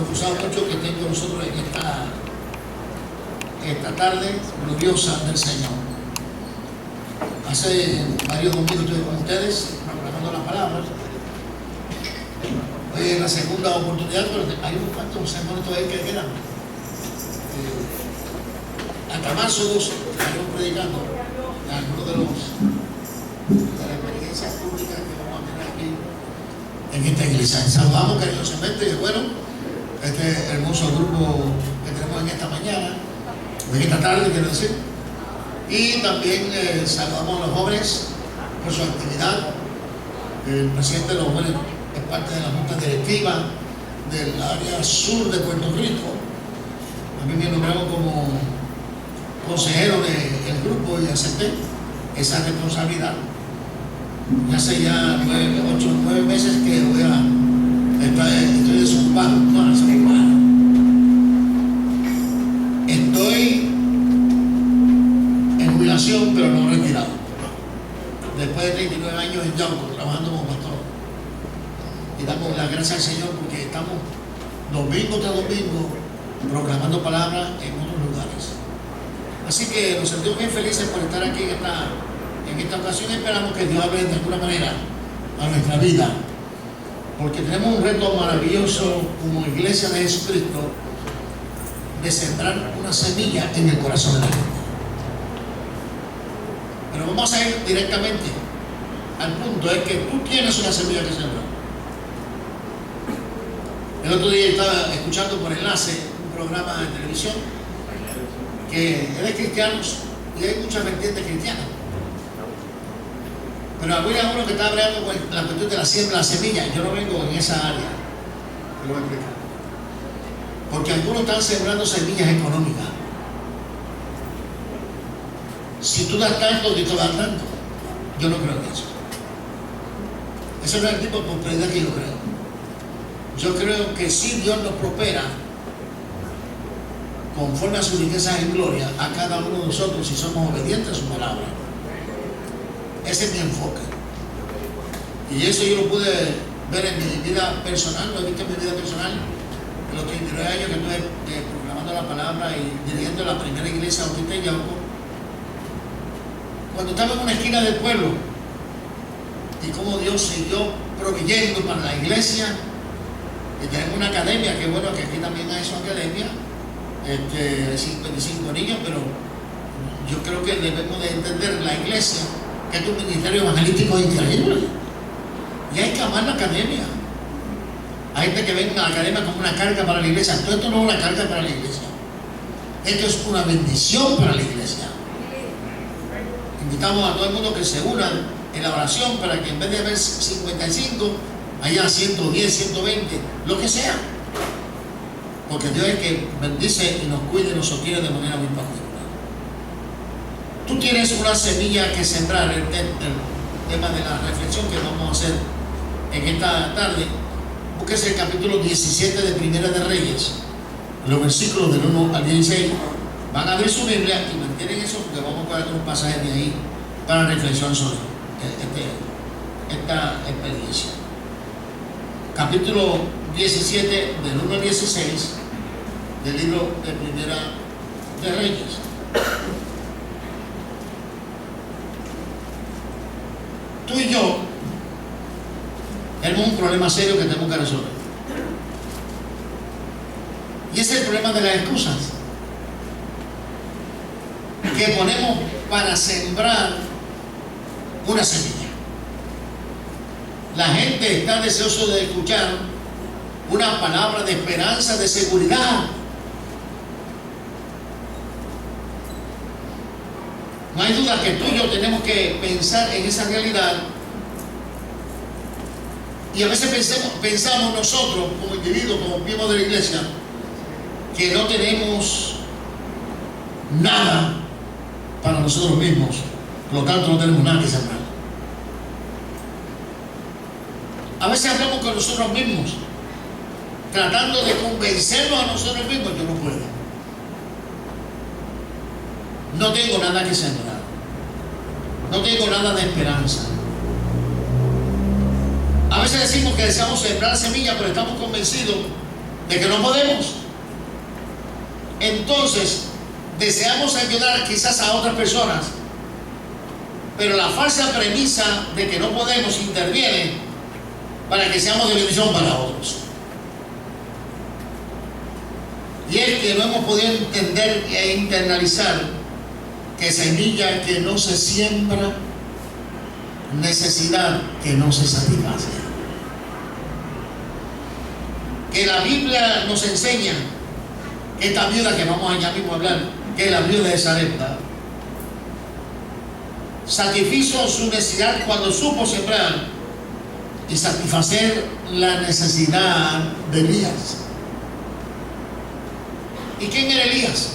hemos gustado mucho que estén con nosotros en esta tarde gloriosa del Señor. Hace varios domingos estuve con ustedes proclamando la palabra. Hoy es la segunda oportunidad, pero hay unos cuantos sermones todavía que quedan. Hasta marzo 12 estaremos predicando algunos de las experiencias públicas que vamos a tener aquí en esta iglesia. Saludamos cariñosamente y bueno, este hermoso grupo que tenemos en esta mañana, en esta tarde quiero decir, y también saludamos a los jóvenes por su actividad. El presidente de los jóvenes es parte de la junta directiva del área sur de Puerto Rico. A mí me nombraron como consejero del grupo y acepté esa responsabilidad. Y hace ya 8 o 9 meses que estoy desocupado. No, desocupado. Estoy en jubilación, pero no retirado. Después de 39 años en Yauco, trabajando como pastor. Y damos las gracias al Señor porque estamos domingo tras domingo proclamando palabras en otros lugares. Así que nos sentimos bien felices por estar aquí en esta ocasión. Esperamos que Dios hable de alguna manera a nuestra vida, porque tenemos un reto maravilloso como Iglesia de Jesucristo de sembrar una semilla en el corazón de la gente. Pero vamos a ir directamente al punto, es que tú tienes una semilla que sembrar. El otro día estaba escuchando por enlace un programa de televisión que es de cristianos y hay muchas vertientes cristianas. Pero había uno que estaba hablando con la cuestión de la siembra de la semilla. Yo no vengo en esa área, te lo voy a explicar. Porque algunos están sembrando semillas económicas. Si tú das tanto, Dios te va a dar tanto. Yo no creo en eso. Ese no es el tipo de prosperidad que yo creo. Yo creo que si Dios nos prospera conforme a sus riquezas en gloria a cada uno de nosotros si somos obedientes a su palabra. Ese es mi enfoque. Y eso yo lo pude ver en mi vida personal, lo he visto en mi vida personal en los 39 años que estuve proclamando la palabra y dirigiendo la primera iglesia bautista en Yauco. Cuando estaba en una esquina del pueblo y cómo Dios siguió proveyendo para la iglesia, y tenemos una academia, que bueno que aquí también hay su academia, 55 niños, pero yo creo que debemos de entender la iglesia que es un ministerio evangelístico increíble y hay que amar la academia. Hay gente que ve a la academia como una carga para la iglesia. Todo esto no es una carga para la iglesia, esto es una bendición para la iglesia. Invitamos a todo el mundo que se una en la oración para que en vez de haber 55 haya 110, 120, lo que sea. Porque Dios es que bendice y nos cuida y nos sostiene de manera muy particular. Tú tienes una semilla que sembrar, el tema de la reflexión que vamos a hacer en esta tarde. Búsquese el capítulo 17 de Primera de Reyes, los versículos del 1 al 16. Van a abrir su Biblia y mantienen eso porque vamos a poner un pasaje de ahí para reflexión sobre esta experiencia. Capítulo 17 del 1 al 16 del libro de Primera de Reyes. Tú y yo tenemos un problema serio que tenemos que resolver, y ese es el problema de las excusas que ponemos para sembrar una semilla. La gente está deseosa de escuchar una palabra de esperanza, de seguridad. No hay duda que tú y yo tenemos que pensar en esa realidad. Y a veces pensamos nosotros, como individuos, como miembros de la iglesia, que no tenemos nada para nosotros mismos. Por lo tanto, no tenemos nada que sembrar. A veces hablamos con nosotros mismos, tratando de convencernos a nosotros mismos. Yo no puedo. No tengo nada que sembrar. No tengo nada de esperanza. A veces decimos que deseamos sembrar semillas, pero estamos convencidos de que no podemos. Entonces, deseamos ayudar quizás a otras personas, pero la falsa premisa de que no podemos interviene para que seamos de bendición para otros. Y es que no hemos podido entender e internalizar que semilla que no se siembra, necesidad que no se satisface. Que la Biblia nos enseña que esta viuda que vamos allá mismo a hablar, que es la viuda de Sarepta, satisfizo su necesidad cuando supo sembrar y satisfacer la necesidad de Elías. ¿Y quién era Elías?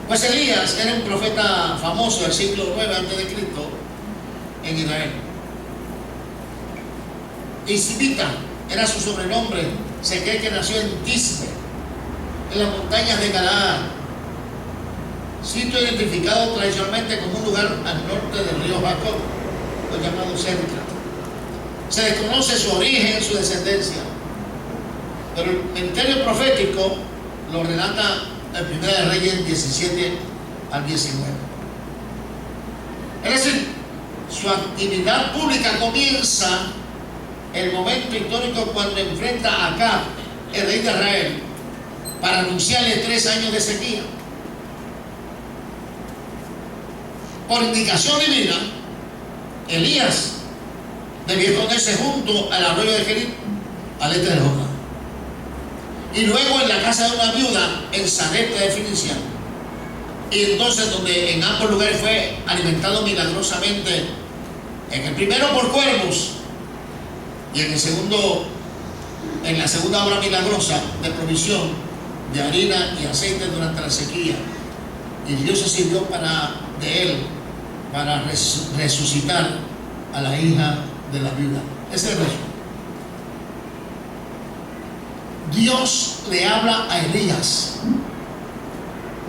Pues Elías era un profeta famoso del siglo IX a.C. en Israel. Isbita era su sobrenombre. Se cree que nació en Tisbe, en las montañas de Galaad, sitio identificado tradicionalmente como un lugar al norte del río Jacob, lo llamado Cerca. Se desconoce su origen, su descendencia, pero el ministerio profético lo relata el 1 de Reyes 17 al 19. Es decir, su actividad pública comienza el momento histórico cuando enfrenta a Acab, el rey de Israel, para anunciarle 3 años de sequía. Por indicación divina, Elías debía esconderse junto al arroyo de Kerit, al este del Jordán, y luego en la casa de una viuda en Sarepta de Fenicia, y entonces donde en ambos lugares fue alimentado milagrosamente, en el primero por cuervos y en el segundo, en la segunda obra milagrosa de provisión de harina y aceite durante la sequía. Y Dios se sirvió de él para resucitar a la hija de la viuda. Ese es el resumen. Dios le habla a Elías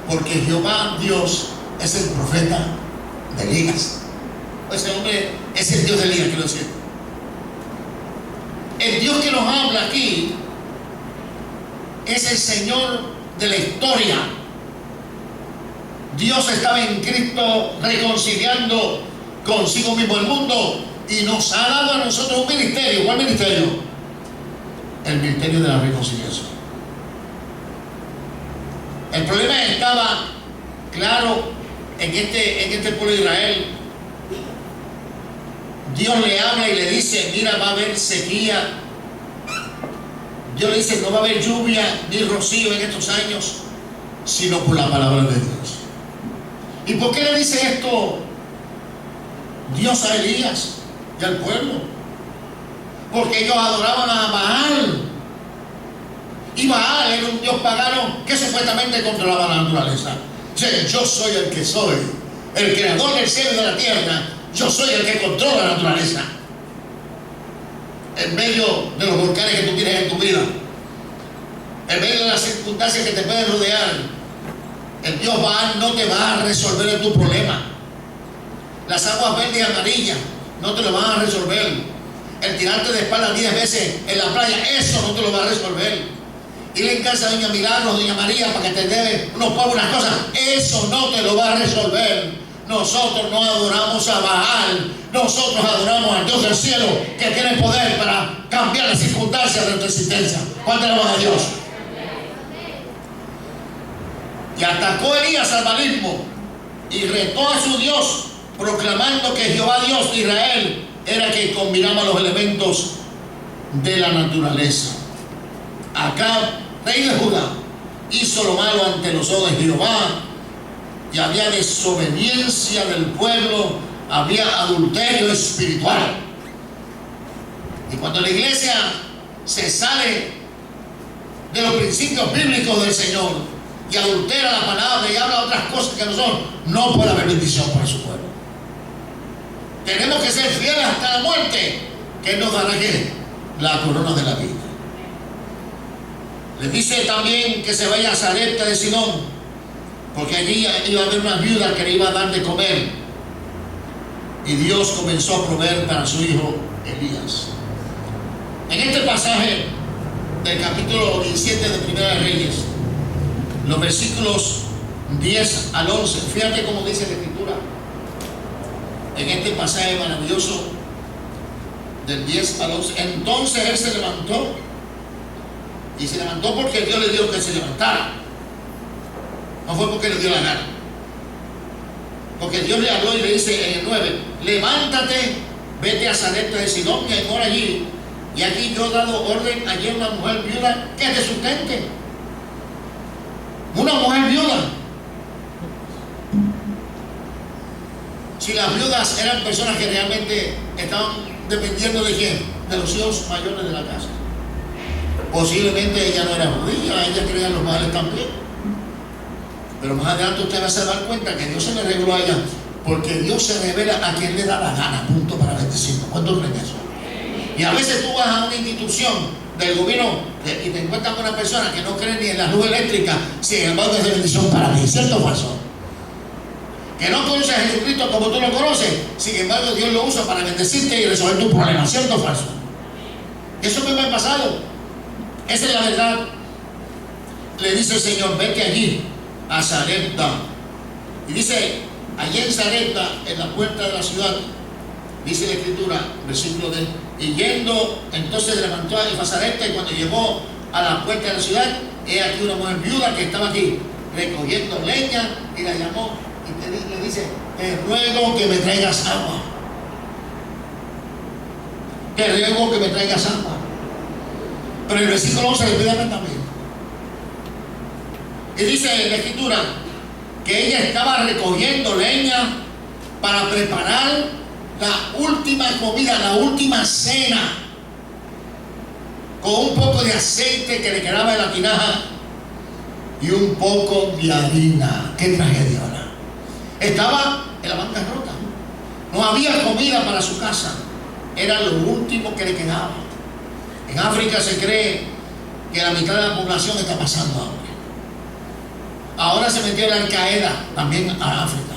porque Jehová Dios es el profeta de Elías. Ese hombre es el Dios de Elías, quiero decir. El Dios que nos habla aquí es el Señor de la historia. Dios estaba en Cristo reconciliando consigo mismo el mundo y nos ha dado a nosotros un ministerio. ¿Cuál ministerio? El ministerio de la reconciliación. El problema estaba claro en este pueblo de Israel. Dios le habla y le dice: mira, va a haber sequía. Dios le dice: no va a haber lluvia ni rocío en estos años, sino por la palabra de Dios. ¿Y por qué le dice esto Dios a Elías y al pueblo? Porque ellos adoraban a Baal. Y Baal era un dios pagano que supuestamente controlaba la naturaleza. Yo soy el que soy, el creador del cielo y de la tierra. Yo soy el que controla la naturaleza. En medio de los volcanes que tú tienes en tu vida, en medio de las circunstancias que te pueden rodear, el Dios Baal no te va a resolver tu problema. Las aguas verdes y amarillas no te lo van a resolver. El tirarte de espalda 10 veces en la playa, eso no te lo va a resolver. Ir en casa de Doña Milagros, Doña María, para que te dé unos pavos, unas cosas, eso no te lo va a resolver. Nosotros no adoramos a Baal, nosotros adoramos al Dios del cielo, que tiene poder para cambiar las circunstancias de nuestra existencia. ¿Cuánto alabamos a Dios? Y atacó Elías al balismo y retó a su Dios, proclamando que Jehová Dios de Israel era quien combinaba los elementos de la naturaleza. Acab, rey de Judá, hizo lo malo ante los ojos de Jehová, y había desobediencia del pueblo, había adulterio espiritual. Y cuando la iglesia se sale de los principios bíblicos del Señor y adultera la palabra y habla otras cosas que no son, no puede haber bendición para su pueblo. Tenemos que ser fieles hasta la muerte, que nos dará ¿qué? La corona de la vida. Les dice también que se vaya a Sarepta de Sidón, porque allí iba a haber una viuda que le iba a dar de comer. Y Dios comenzó a proveer para su hijo Elías. En este pasaje del capítulo 17 de Primera de Reyes, los versículos 10 al 11. Fíjate cómo dice la Escritura en este pasaje maravilloso del 10 al 11. Entonces él se levantó, y se levantó porque Dios le dijo que se levantara. No fue porque le dio la gana. Porque Dios le habló y le dice en el 9: levántate, vete a Sarepta de Sidón y mora allí. Y aquí yo he dado orden allí a una mujer viuda que te sustente. Una mujer viuda. Si las viudas eran personas que realmente estaban dependiendo de quién, de los hijos mayores de la casa. Posiblemente ella no era judía, ella creía en los males también. Pero más adelante usted va a dar cuenta que Dios se le reveló a ella, porque Dios se revela a quien le da la gana, punto, para bendecirlo. ¿Cuántos creen eso? Y a veces tú vas a una institución del gobierno y te encuentras con una persona que no cree ni en la luz eléctrica, sin embargo es de bendición para ti, ¿cierto o falso? Que no conoces a Jesucristo como tú lo conoces, sin embargo Dios lo usa para bendecirte y resolver tu problema, ¿cierto o falso? Eso me ha pasado. Esa es la verdad. Le dice el Señor: vete allí a Sarepta. Y dice, allí en Sarepta, en la puerta de la ciudad, dice la Escritura, versículo 10, y yendo, entonces levantó y fue a Sarepta, y cuando llegó a la puerta de la ciudad, he aquí una mujer viuda que estaba aquí recogiendo leña, y la llamó y le dice: te ruego que me traigas agua. Te ruego que me traigas agua. Pero el versículo 11 le pide también. Y dice la Escritura que ella estaba recogiendo leña para preparar la última comida, la última cena, con un poco de aceite que le quedaba en la tinaja y un poco de harina. ¡Qué tragedia! ¿Verdad? Estaba en la bancarrota. No había comida para su casa. Era lo último que le quedaba. En África se cree que la mitad de la población está pasando hambre. Ahora se metió la Al-Qaeda también a África.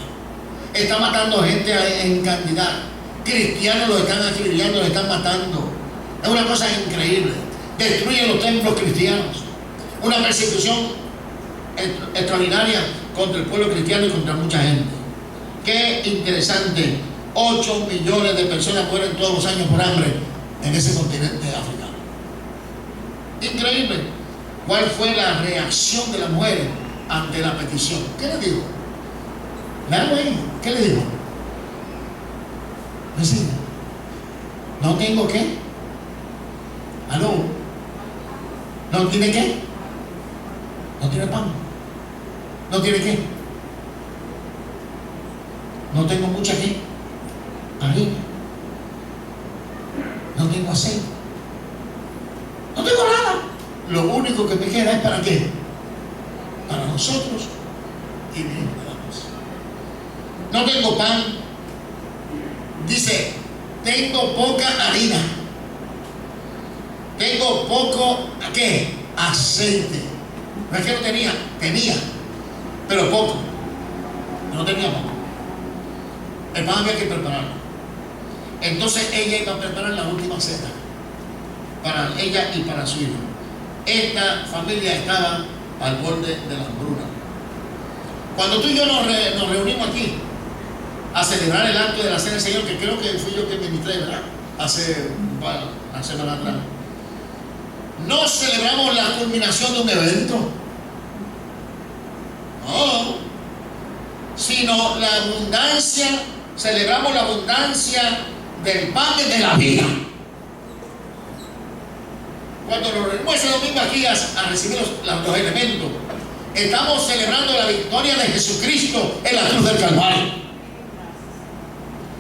Está matando gente en cantidad. Cristianos los están acribillando, los están matando. Es una cosa increíble. Destruyen los templos cristianos. Una persecución extraordinaria contra el pueblo cristiano y contra mucha gente. Qué interesante. 8 millones de personas mueren todos los años por hambre en ese continente africano. Increíble. ¿Cuál fue la reacción de la mujer ante la petición? ¿Qué le dijo? Léalo ahí. ¿Qué le dijo? Vecina, ¿no tengo qué? ¿Aló? ¿No tiene qué? ¿No tiene pan? ¿No tiene qué? ¿No tengo mucha qué? Harina. ¿No tengo aceite? No tengo nada. Lo único que me queda es para qué? Para nosotros y mi hijo. No tengo pan. Dice, tengo poca harina. Tengo poco, ¿qué? Aceite. No es que no tenía, pero poco. No tenía poco. El pan había que prepararlo. Entonces ella iba a preparar la última cena para ella y para su hijo. Esta familia estaba al borde de la hambruna. Cuando tú y yo nos reunimos aquí a celebrar el acto de la cena del Señor, que creo que fui yo que ministré, ¿verdad? Hace una semana atrás. No celebramos la culminación de un evento, no, sino la abundancia. Celebramos la abundancia del pan de la vida. Cuando nos reunimos ese domingo aquí a recibir los elementos, estamos celebrando la victoria de Jesucristo en la cruz del Calvario.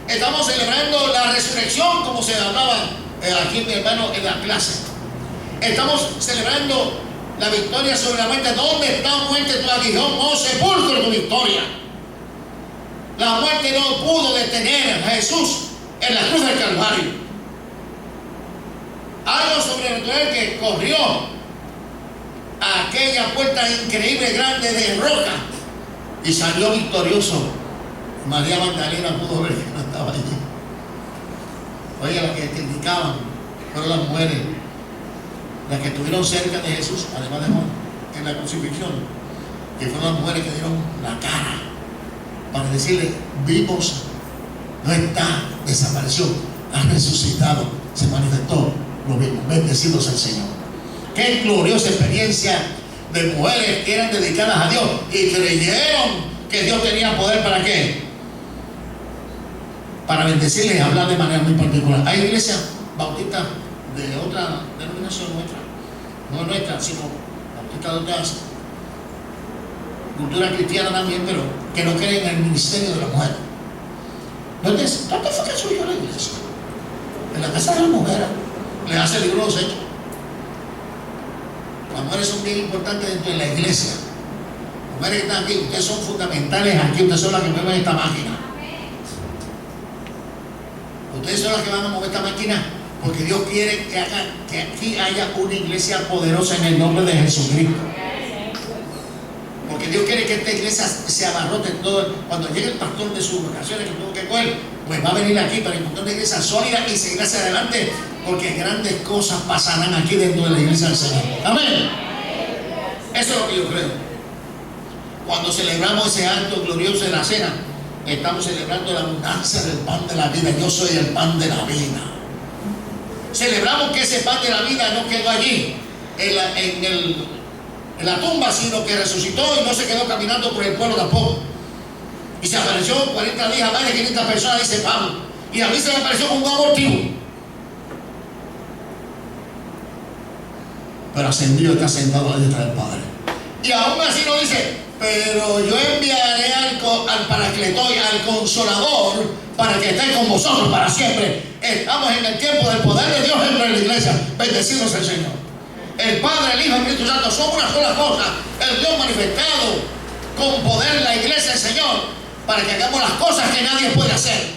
Estamos celebrando la resurrección, como se hablaba aquí mi hermano en la clase. Estamos celebrando la victoria sobre la muerte. ¿Dónde está muerte tu aguijón? Oh sepulcro, tu victoria. La muerte no pudo detener a Jesús en la cruz del Calvario. Algo sobrenatural que corrió a aquella puerta increíble, grande de roca, y salió victorioso. María Magdalena pudo ver que no estaba allí. Oye, las que criticaban fueron las mujeres las que estuvieron cerca de Jesús, además de Juan, en la crucifixión, que fueron las mujeres que dieron la cara para decirle: vimos, no está, desapareció, ha resucitado, se manifestó, lo mismo. Bendecido sea el Señor. Qué gloriosa experiencia de mujeres que eran dedicadas a Dios y creyeron que Dios tenía poder. ¿Para qué? Para bendecirles y hablar de manera muy particular. Hay iglesias bautistas de otra denominación nuestra, no nuestra, sino bautistas de otras cultura cristiana también, pero que no creen en el ministerio de la mujer. ¿Dónde fue que surgió la iglesia? En la casa de la mujer. Le hace el libro de los Hechos. Las mujeres son bien importantes dentro de la iglesia. Las mujeres que están aquí, ustedes son fundamentales aquí, ustedes son las que mueven esta máquina. Ustedes son las que van a mover esta máquina porque Dios quiere que aquí haya una iglesia poderosa en el nombre de Jesucristo. Porque Dios quiere que esta iglesia se abarrote todo. Cuando llegue el pastor de sus vacaciones que tuvo que coger, pues va a venir aquí para encontrar una iglesia sólida y seguir hacia adelante, porque grandes cosas pasarán aquí dentro de la iglesia del Señor. Amén. Eso es lo que yo creo. Cuando celebramos ese acto glorioso de la cena, estamos celebrando la abundancia del pan de la vida. Yo soy el pan de la vida. Celebramos que ese pan de la vida no quedó allí en la tumba, sino que resucitó y no se quedó caminando por el pueblo tampoco. Y se apareció 40 días a más de 500 personas, dice Pablo. Y a mí se me apareció como un abortivo. Pero ascendido, está sentado a la diestra del Padre. Y aún así no dice: pero yo enviaré al Paracleto y al Consolador para que esté con vosotros para siempre. Estamos en el tiempo del poder de Dios dentro de la iglesia. Bendecido sea el Señor. El Padre, el Hijo y el Espíritu Santo son una sola cosa. El Dios manifestado con poder en la iglesia del Señor, para que hagamos las cosas que nadie puede hacer.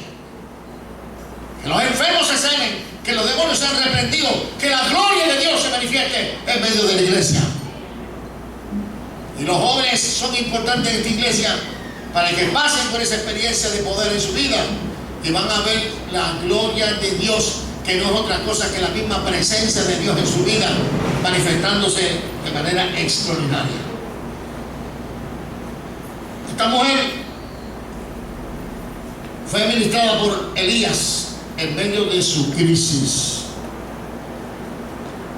Que los enfermos se sanen, que los demonios sean reprendidos, que la gloria de Dios se manifieste en medio de la iglesia. Y los jóvenes son importantes en esta iglesia para que pasen por esa experiencia de poder en su vida y van a ver la gloria de Dios, que no es otra cosa que la misma presencia de Dios en su vida manifestándose de manera extraordinaria. Esta mujer fue ministrada por Elías en medio de su crisis.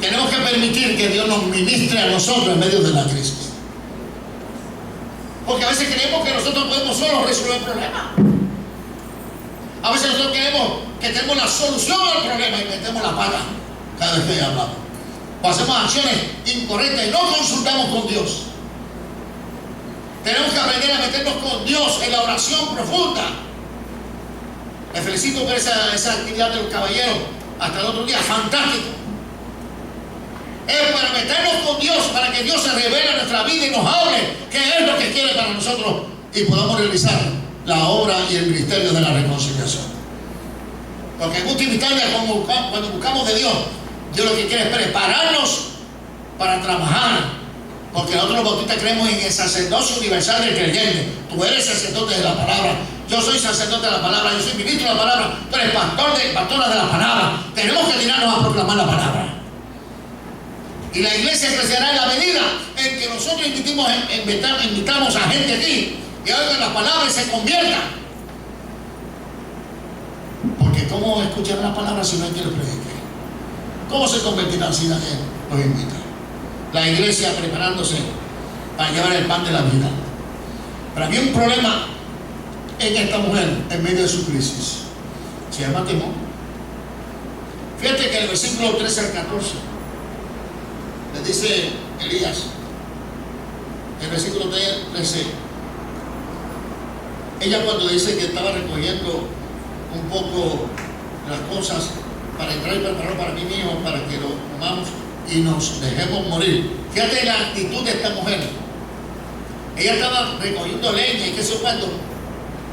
Tenemos que permitir que Dios nos ministre a nosotros en medio de la crisis, porque a veces creemos que nosotros podemos solos resolver el problema. A veces nosotros creemos que tenemos la solución al problema y metemos la pata cada vez que hablamos. O hacemos acciones incorrectas y no consultamos con Dios. Tenemos que aprender a meternos con Dios en la oración profunda. Me felicito por esa actividad de los caballeros hasta el otro día, fantástico. Es para meternos con Dios, para que Dios se revele en nuestra vida y nos hable qué es lo que quiere para nosotros y podamos realizar la obra y el ministerio de la reconciliación. Porque en última instancia, cuando buscamos de Dios, Dios lo que quiere es prepararnos para trabajar. Porque nosotros los bautistas creemos en el sacerdocio universal del creyente. Tú eres sacerdote de la palabra, yo soy sacerdote de la palabra, yo soy ministro de la palabra, tú eres pastora de la palabra. Tenemos que tirarnos a proclamar la palabra. Y la iglesia crecerá en la medida en que nosotros invitamos a gente aquí y oigan la palabra y se conviertan. Porque ¿cómo escucharán la palabra si no hay quien les predique? ¿Cómo se convertirán si nadie los invita? La iglesia preparándose para llevar el pan de la vida. Pero había un problema en esta mujer en medio de su crisis. Se llama temor. Fíjate que en el versículo 13 al 14 le dice Elías, el versículo 13, ella cuando dice que estaba recogiendo un poco las cosas para entrar y prepararlo para mí mismo, para que lo comamos y nos dejemos morir. Fíjate la actitud de esta mujer. Ella estaba recogiendo leña y qué sé cuándo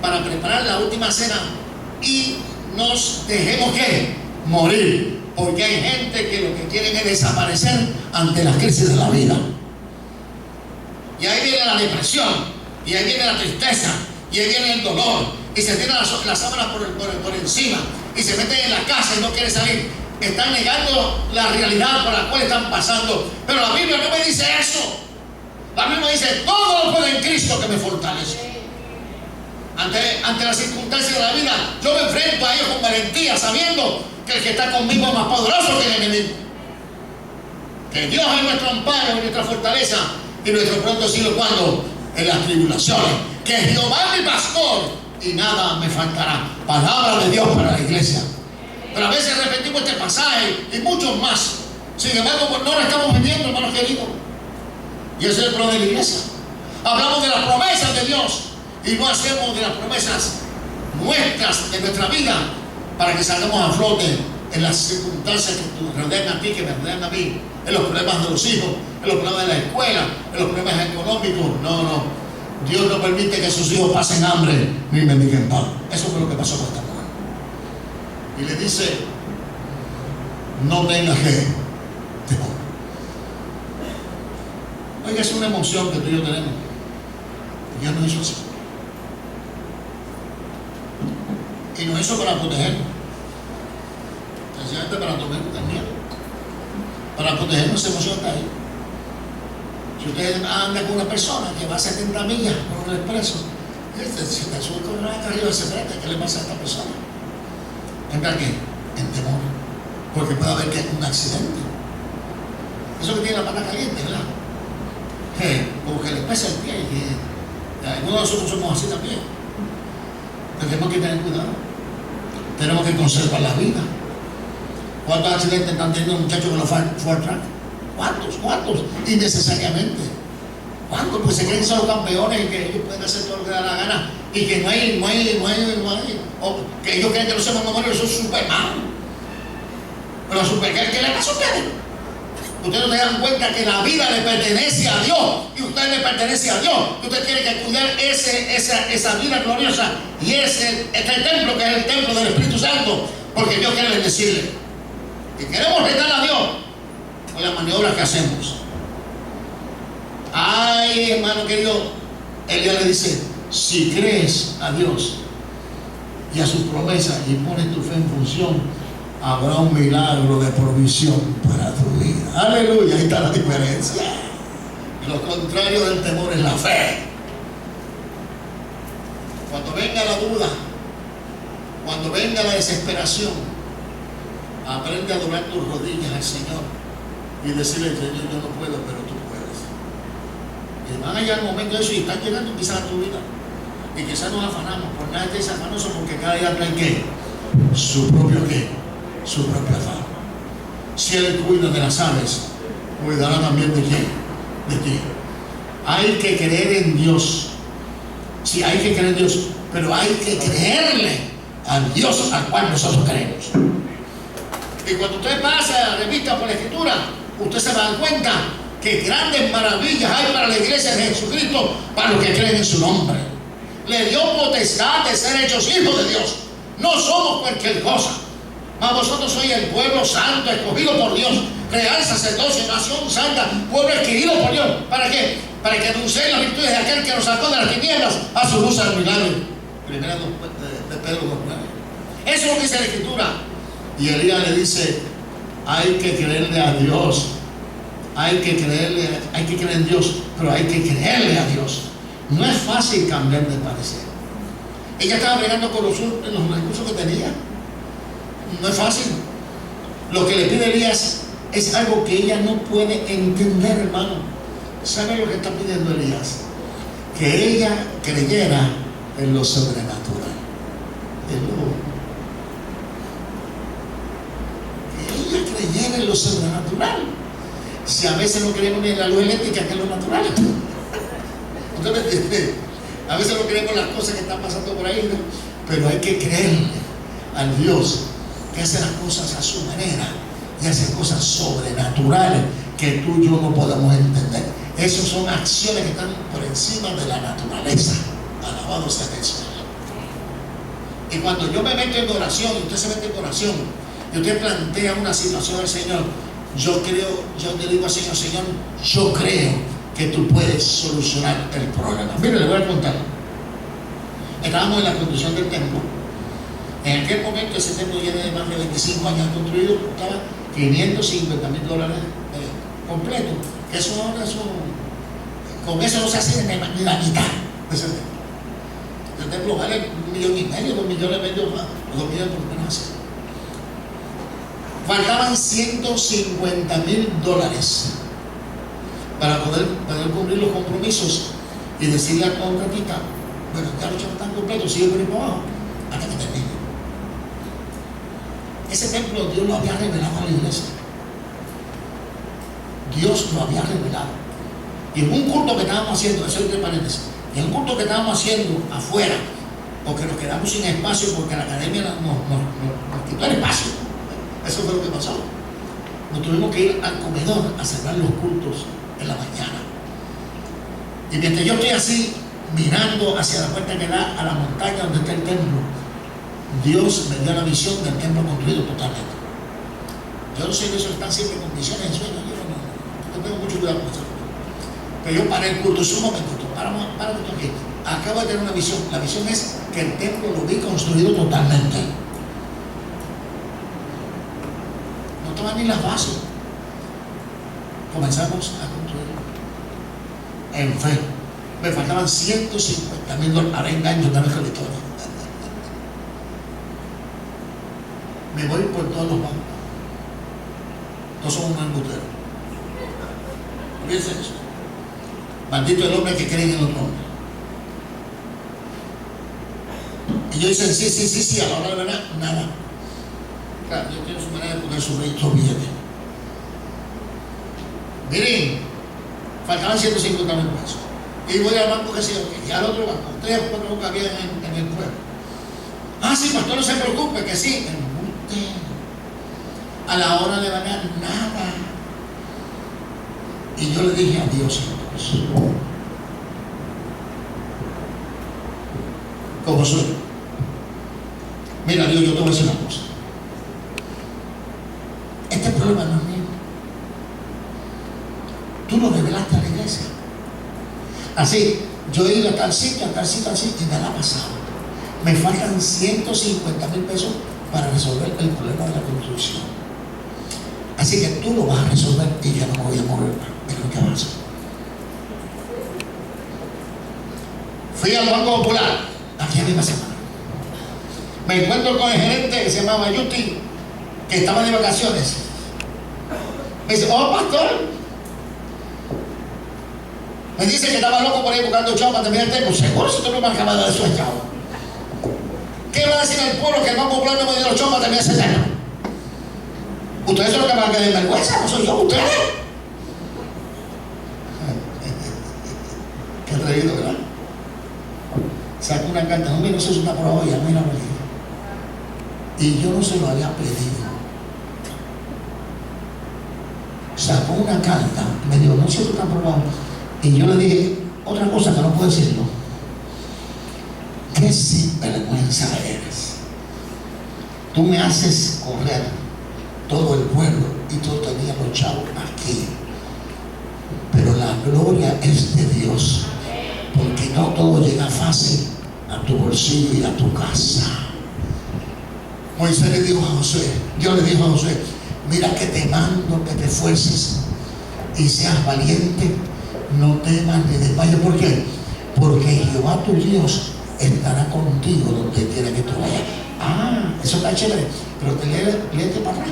para preparar la última cena y nos dejemos ¿qué? Morir. Porque hay gente que lo que quieren es desaparecer ante la crisis de la vida. Y ahí viene la depresión, y ahí viene la tristeza, y ahí viene el dolor, y se tiran las sábanas por encima, y se meten en la casa y no quieren salir. están negando la realidad por la cual están pasando. Pero la Biblia no me dice eso. La Biblia dice: todo lo puedo en Cristo que me fortalece. Ante las circunstancias de la vida, yo me enfrento a ellos con valentía, sabiendo que el que está conmigo es más poderoso que el enemigo. Que Dios es nuestro amparo y nuestra fortaleza y nuestro pronto auxilio cuando en las tribulaciones. Que Jehová es mi pastor y nada me faltará. Palabra de Dios para la iglesia. Pero a veces repetimos este pasaje y muchos más. Sin embargo, pues no lo estamos vendiendo, hermanos queridos. Y ese es el problema de la iglesia. Hablamos de las promesas de Dios y no hacemos de las promesas nuestras de nuestra vida para que salgamos a flote en las circunstancias que te rodean a ti, que me rodean a mí, en los problemas de los hijos, en los problemas de la escuela, en los problemas económicos. No. Dios no permite que sus hijos pasen hambre ni mendiguen pan. Eso fue lo que pasó con esta mujer. Y le dice: no tengas que temor. Oiga, es una emoción que tú y yo tenemos. Dios nos hizo así. Y nos hizo para protegernos. Sencillamente para tener miedo. Para protegernos, esa emoción está ahí. Si usted anda con una persona que va a 70 millas por un expreso, si te sube con acá arriba y se mete, ¿qué le pasa a esta persona? ¿Entra qué? En temor. Porque puede haber un accidente. Eso que tiene la pata caliente, ¿verdad? Como que le pesa el pie. Y algunos de nosotros somos así también. Pero tenemos que tener cuidado. Tenemos que conservar la vida. ¿Cuántos accidentes están teniendo muchachos con los Ford Track? ¿Cuántos? Innecesariamente. ¿Cuántos? Pues se creen que son los campeones y que ellos pueden hacer todo lo que da la gana y que no hay. O que ellos creen que no somos memorias, son Superman. Pero ¿qué le pasa a ustedes? Ustedes no se dan cuenta que la vida le pertenece a Dios y usted le pertenece a Dios. Usted tiene que cuidar esa vida gloriosa y este templo que es el templo del Espíritu Santo, porque Dios quiere bendecirle. Y queremos retar a Dios con las maniobras que hacemos. Ay, hermano querido, Elías le dice: si crees a Dios y a sus promesas y pones tu fe en función, habrá un milagro de provisión para tu vida. Aleluya, ahí está la diferencia. Lo contrario del temor es la fe. Cuando venga la duda, cuando venga la desesperación, aprende a doblar tus rodillas al Señor y decirle: Señor, yo no puedo, pero tú puedes. Y van a llegar el momento de eso y están llegando quizás a tu vida. Y quizás nos afanamos, por nada estés afanoso, porque cada día trae ¿qué? Su propio ¿qué? Su propia afán. Si Él cuida de las aves, cuidará también de quién? De ti. Hay que creer en Dios. Sí, hay que creer en Dios, pero hay que creerle al Dios al cual nosotros creemos. Y cuando usted pasa revista por la Escritura, usted se va a dar cuenta que grandes maravillas hay para la iglesia de Jesucristo, para los que creen en su nombre. Le dio potestad de ser hechos hijos de Dios. No somos cualquier cosa. Mas vosotros sois el pueblo santo, escogido por Dios, real sacerdocio, nación santa, pueblo adquirido por Dios. ¿Para qué? Para que anuncien las virtudes de aquel que nos sacó de las tinieblas a su luz admirable. Primera de Pedro 2:9. Eso es lo que dice la Escritura. Y Elías le dice: hay que creerle a Dios. Hay que creer en Dios, pero hay que creerle a Dios. No es fácil cambiar de parecer. Ella estaba bregando con los recursos que tenía. No es fácil. Lo que le pide Elías es algo que ella no puede entender, hermano. ¿Sabe lo que está pidiendo Elías? Que ella creyera en lo sobrenatural. Que ella creyera en lo sobrenatural. Si a veces no creemos ni en la luz eléctrica, que es lo natural. ¿Usted me entiende? A veces no creemos en las cosas que están pasando por ahí, ¿no? Pero hay que creerle al Dios que hace las cosas a su manera y hace cosas sobrenaturales que tú y yo no podemos entender. Esas son acciones que están por encima de la naturaleza. Alabado sea Jesús. Y cuando yo me meto en oración, y usted se mete en oración, y usted plantea una situación al Señor, yo te digo al Señor: Señor, yo creo que tú puedes solucionar el problema. Mire, le voy a contar. Estábamos en la construcción del templo En aquel momento ese templo ya de más de 25 años construido, costaba $550,000 completo. Que eso ahora con eso no se hace ni la mitad de ese templo. El templo vale $1,500,000, $2,500,000 más, o $2,000,000 por lo menos. Faltaban $150,000 para poder cumplir los compromisos y decirle al contratista, bueno, ya los chavos están completos, sigue por ahí para abajo hasta que termine. Ese templo Dios lo había revelado a la iglesia. Dios lo había revelado. Y en un culto que estábamos haciendo, eso es entre paréntesis, en un culto que estábamos haciendo afuera, porque nos quedamos sin espacio, porque la academia nos quitó el espacio. Eso fue lo que pasó. Nos tuvimos que ir al comedor a cerrar los cultos en la mañana. Y mientras yo estoy así, mirando hacia la puerta que da a la montaña donde está el templo, Dios me dio la visión del templo construido totalmente. Yo no sé de eso, están siempre con visiones en sueños. Yo tengo mucho cuidado con eso. Pero yo paré el culto, es un momentito, para aquí. Acabo de tener una visión. La visión es que el templo lo vi construido totalmente. No estaban ni las bases. Comenzamos a construir en fe. Me faltaban $150,000. Ahora engaño otra vez con la historia. Me voy por todos los bancos. Todos son unos embusteros. Fíjense eso. Maldito el hombre que cree en el otro hombre. Y yo dicen sí, a la hora de verdad, nada. Claro, Dios tiene su manera de poner su billete. Miren, faltaban $150,000. Y voy al banco que sea, y al otro banco, 3 o 4 que había en el pueblo. Ah, sí, pastor, no se preocupe, que sí. A la hora de ganar nada. Y yo le dije a Dios entonces, como soy, mira Dios, yo te voy a decir una cosa. Este problema no es mío. Tú lo revelaste a la iglesia. Así, yo he ido a tal sitio, así, y me la ha pasado. Me faltan $150,000 para resolver el problema de la construcción. Así que tú lo vas a resolver y yo no me voy a mover de lo que avanza. Fui al Banco Popular, aquí a misma semana. Me encuentro con el gerente que se llamaba Yuti, que estaba de vacaciones. Me dice, oh pastor, me dice que estaba loco por ahí buscando chavo para terminar el tiempo. Seguro si tú no me acabas de dar eso chavo. ¿Qué va a decir el pueblo que el Banco Popular no me dio los chavos para terminar ese tema? Ustedes son los que van a quedar en vergüenza, no soy yo, ustedes. Qué atrevido, ¿verdad? Sacó una carta, no, mira, eso es una prueba, ya mira, y yo no se lo había pedido. Sacó una carta, me dijo, no sé si está aprobado. Y yo le dije, otra cosa que no puedo decirlo. Qué sinvergüenza eres. Tú me haces correr todo el pueblo y todo tenía los chavos aquí. Pero la gloria es de Dios, porque no todo llega fácil a tu bolsillo y a tu casa. Moisés le dijo a Josué, Dios le dijo a Josué, mira que te mando que te esfuerces y seas valiente, no temas ni desmayes. ¿Por qué? Porque Jehová tu Dios estará contigo donde quiera que tú vayas. Ah, eso está chévere, pero léete para atrás,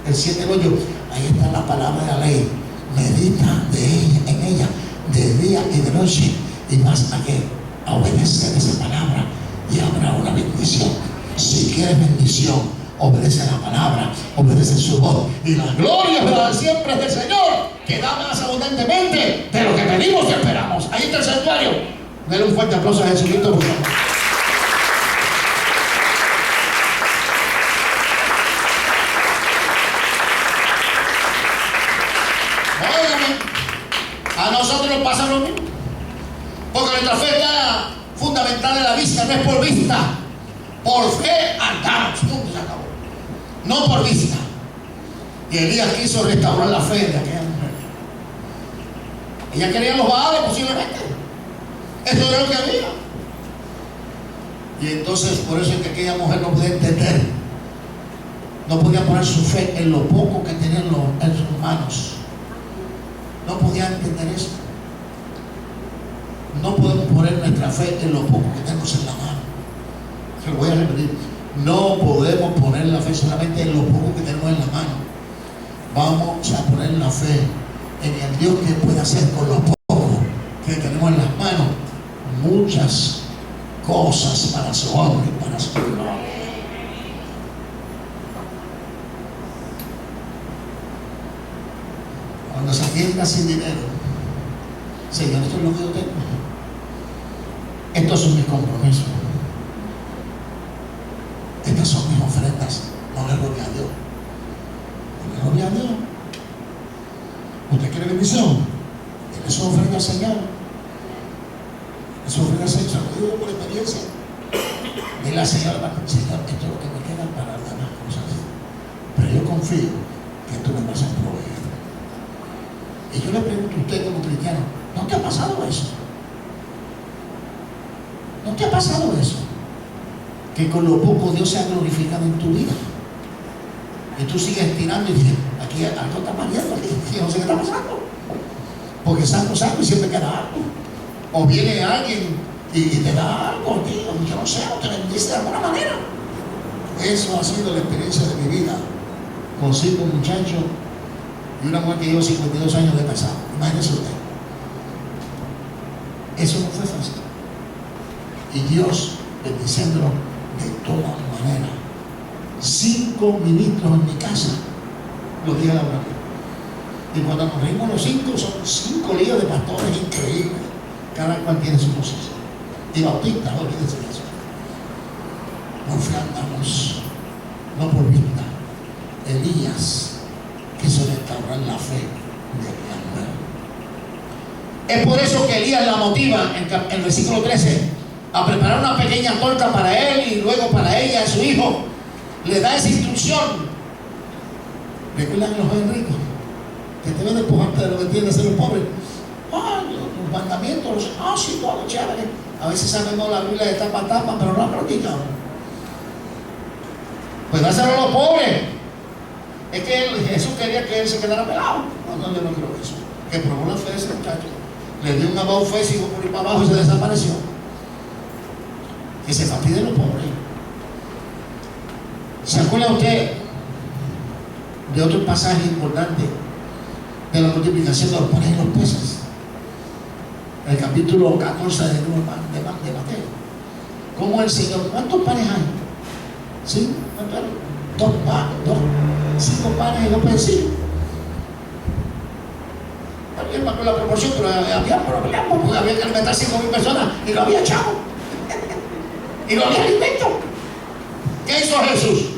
el 7:8, ahí está la palabra de la ley. Medita en ella de día y de noche, y vas a que a obedecer esa palabra y habrá una bendición. Si quieres bendición, obedece la palabra, obedece su voz, y la gloria para siempre es del Señor, que da más abundantemente de lo que pedimos y esperamos. Ahí está el santuario. Denle un fuerte aplauso a Jesucristo, por favor. A nosotros nos pasa lo mismo, porque nuestra fe está fundamental en la vista, no es por vista. Por fe andamos, punto, se acabó. No por vista. Y Elías quiso restaurar la fe de aquella mujer. Ella quería los Baales posiblemente. Eso era lo que había. Y entonces por eso es que aquella mujer no podía entender, no podía poner su fe en lo poco que tenían en sus manos. No podía entender eso. No podemos poner nuestra fe en lo poco que tenemos en la mano. Se lo voy a repetir. No podemos poner la fe solamente en lo poco que tenemos en la mano. Vamos a poner la fe en el Dios que puede hacer con lo poco que tenemos en las manos muchas cosas para su honra y para su gloria. Cuando se atienda sin dinero, Señor, esto es lo que yo tengo. Estos son mis compromisos. Estas son mis ofrendas. No le robe a Dios. No le robe a Dios. ¿Usted quiere bendición? Tiene su ofrenda al Señor. Su ofrenda al Señor. Se lo digo por experiencia. Dile al Señor, Señor, esto es lo que me queda para las demás cosas. Pero yo confío que tú me vas a proveer. Y yo le pregunto a usted como cristiano, ¿no te ha pasado eso? ¿No te ha pasado eso? Que con lo poco Dios se ha glorificado en tu vida. Y tú sigues tirando y dices, aquí algo está variando, aquí no sé qué está pasando. Porque saco y siempre queda algo. O viene alguien y te da algo a ti, o yo no sé, o te bendice de alguna manera. Eso ha sido la experiencia de mi vida. Con 5 muchachos y una mujer que lleva 52 años de casado. Imagínese usted. Eso no fue fácil. Y Dios bendiciéndolo de todas maneras. 5 ministros en mi casa los días laborales. Y cuando nos reímos los 5, son 5 líos de pastores increíbles. Cada cual tiene su posición. Y bautistas, olvídense de eso. Por fe andamos, no por vista. Elías quiso restaurar la fe de aquella mujer. Es por eso que Elías la motiva en el versículo 13 a preparar una pequeña torta para él y luego para ella, su hijo. Le da esa instrucción. ¿Recuerdan los jóvenes ricos? Que deben despojarte de lo que tienen ser los pobres. Los mandamientos, sí, todo chévere. A veces sabemos la Biblia de tapa a tapa, pero no la practicamos. Pues dáselo a los pobres. Es que Jesús quería que él se quedara pelado. No, yo no creo eso. Que probó la fe de ese muchacho. Le dio un abajo físico por ir para abajo y se desapareció. Que se fastidien los pobres. ¿Se acuerda usted de otro pasaje importante de la multiplicación de los panes y los peces? El capítulo 14 de Mateo. ¿Cómo el Señor? ¿Cuántos panes hay? ¿Sí? 5 panes y 2 peces. También con la proporción, pero había que alimentar 5.000 personas y no había chavo. Y no había alimento. ¿Qué hizo Jesús?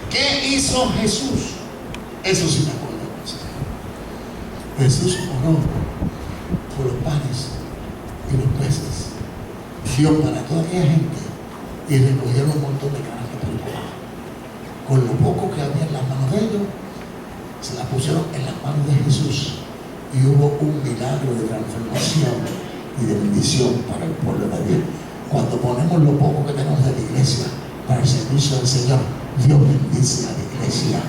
¿Qué hizo Jesús? Eso sí me acuerdo. Jesús oró por los panes y los peces. Dio para toda aquella gente y recogieron un montón de canastas por el trabajo. Con lo poco que había en las manos de ellos, se las pusieron en las manos de Jesús y hubo un milagro de transformación y de bendición para el pueblo de Dios. Cuando ponemos lo poco que tenemos de la iglesia para el servicio del Señor, Dios bendice a la iglesia.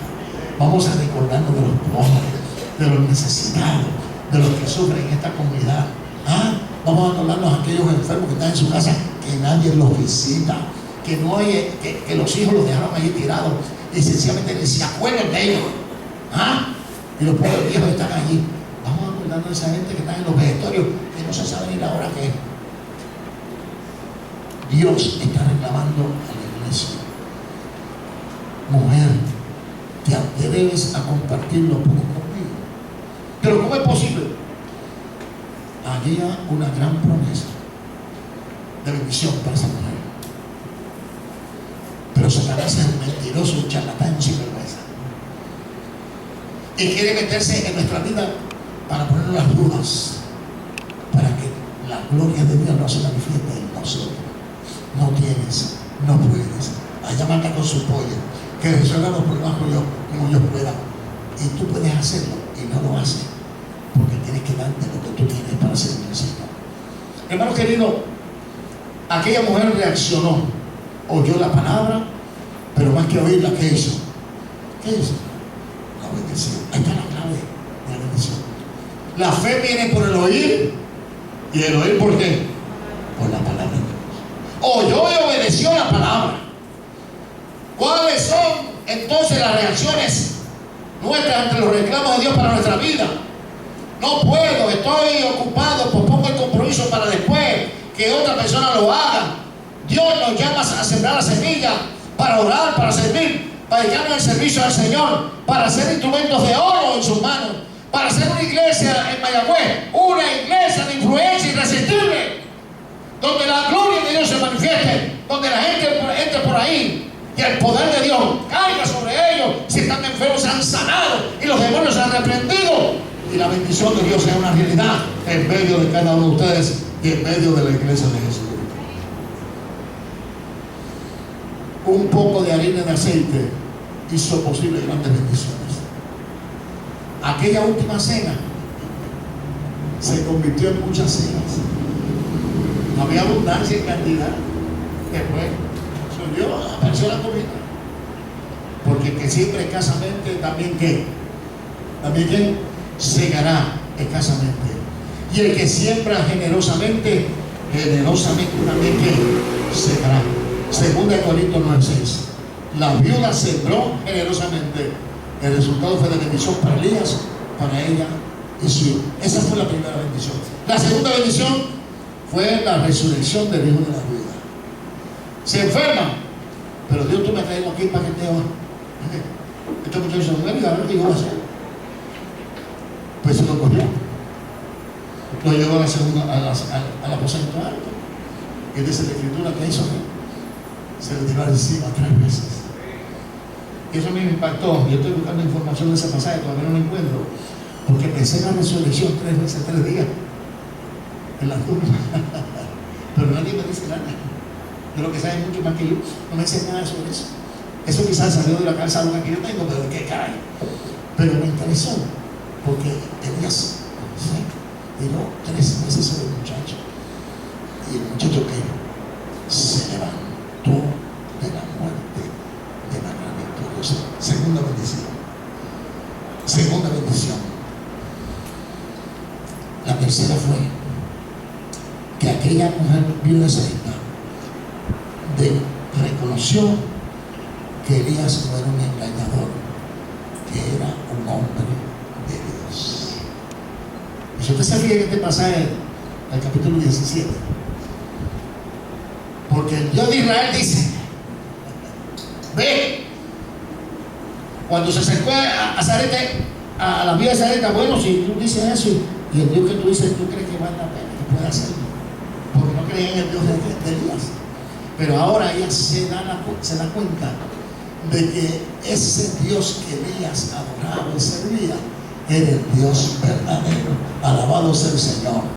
Vamos a recordarnos de los pobres, de los necesitados, de los que sufren en esta comunidad. Vamos a acordarnos a aquellos enfermos que están en su casa, que nadie los visita, que no hay, que los hijos los dejaron ahí tirados y sencillamente ni se acuerdan de ellos. Y los pobres viejos están allí. Vamos a acordarnos de esa gente que está en los vegetorios y no se sabe ni la hora que es. Dios está reclamando a la iglesia. Mujer, te atreves a compartir lo poco conmigo. Pero ¿cómo es posible? Había una gran promesa de bendición para esa mujer. Pero Satanás es un mentiroso, un charlatán, un sinvergüenza. Y quiere meterse en nuestra vida para ponernos las dudas, para que la gloria de Dios no se manifieste en nosotros. No tienes, no puedes. Allá marca con su pollo, que resuelva los problemas como yo pueda. Y tú puedes hacerlo y no lo haces, porque tienes que darte lo que tú tienes para servir al Señor. Hermano querido, Aquella mujer reaccionó, oyó la palabra, pero más que oírla, ¿qué hizo? ¿Qué hizo? La obedeció. Ahí está la clave de la bendición. La fe viene por el oír, y el oír ¿por qué? Por la palabra de Dios. Oyó y obedeció la palabra. ¿Cuáles son entonces las reacciones nuestras ante los reclamos de Dios para nuestra vida? No puedo, estoy ocupado, pospongo el compromiso para después que otra persona lo haga. Dios nos llama a sembrar la semilla, para orar, para servir, para dedicarnos al servicio al Señor, para ser instrumentos de oro en sus manos, para ser una iglesia en Mayagüez, una iglesia de influencia irresistible, donde la gloria de Dios se manifieste, donde la gente entre por ahí y el poder de Dios caiga sobre ellos. Si están enfermos se han sanado y los demonios se han reprendido, y la bendición de Dios sea una realidad en medio de cada uno de ustedes y en medio de la iglesia de Jesús. Un poco de harina de aceite hizo posible grandes bendiciones. Aquella última cena se convirtió en muchas cenas. Había abundancia en cantidad. Después apareció la comida. Porque el que siembra escasamente también ¿qué? También ¿qué? Segará escasamente. Y el que siembra generosamente también ¿qué? Segará. Segunda de Corintios 9:6. La viuda sembró generosamente. El resultado fue de bendición para Elías, para ella y su hijo. Esa fue la primera bendición. La segunda bendición fue la resurrección del hijo de la viuda. Se enferma, pero Dios, tú me has traído aquí para que te va. Este muchacho se muere, a ver qué yo voy a hacer. Pues se lo cogió. Lo llevó al aposento alto. Y dice la escritura que hizo, se le tiró encima 3 veces. Y eso a mí me impactó. Yo estoy buscando información de ese pasaje, todavía no lo encuentro, porque pensé en la resurrección 3 veces, 3 días en la tumba. Pero nadie me dice nada. De lo que sabe mucho más que yo, no me dice nada sobre eso. Eso quizás salió de la calzadura que yo tengo, pero ¿de qué cae? Pero me interesó, porque Elías tiró 3 veces sobre el muchacho. Y el muchacho que se levantó de la muerte de manera victoriosa. Segunda bendición. Segunda bendición. La tercera fue que aquella mujer viuda reconoció que Elías no era un engañador, que era un hombre de Dios. Y si usted se fija en este pasaje del capítulo 17, porque el Dios de Israel dice, ve, cuando se acercó a Zarete, a la vida de Zarete, bueno, si tú dices eso y el Dios que tú dices, tú crees que vale la pena, que puede hacerlo, porque no creía en el Dios de Elías. Pero ahora ella se da cuenta de que ese Dios que Elías adoraba y servía era el Dios verdadero. Alabado sea el Señor.